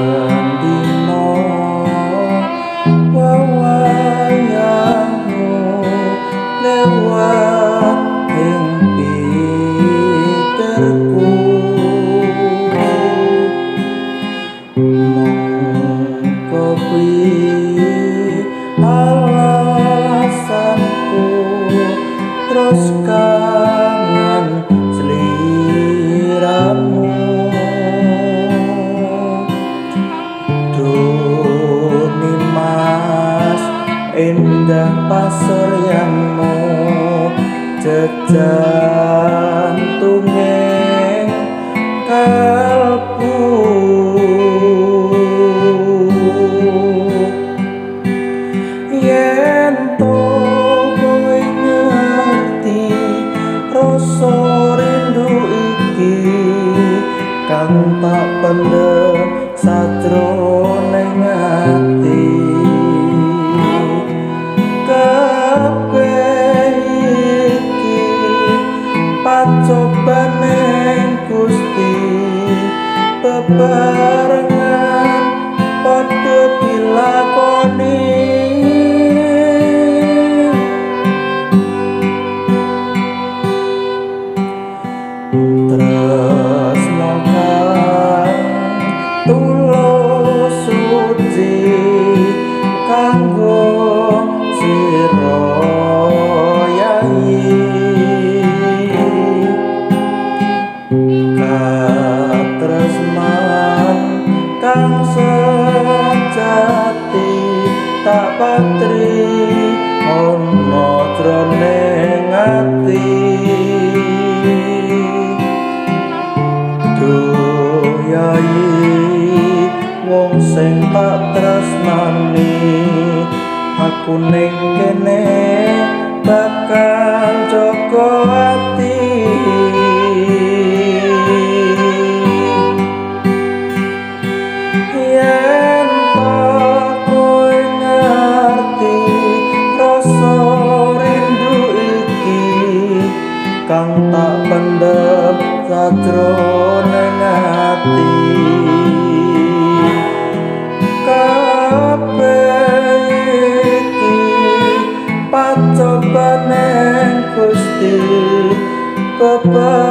Bendino wewayahmu lewat ing pikirku, mongko piye alasanku terus kangen sliramu. Indah pasuryanmu jejantunging kalbu, yen to kowe ngerti rasa rindu iki kang tak pendem sajroning ati. Pacobaning Gusti bebarengan padha dilakoni, tresno kang tulus suci kanggo sira yayi. Katresnan kang sejati tak patri ana jroning ati. Duh yayi wong sing tak tresnani, aku ning kene bakal jaga ati. Yen kowe ngerti rasa rindu iki kang tak pendem sajroning ati, kabeh iki pacobaning Gusti bebarengan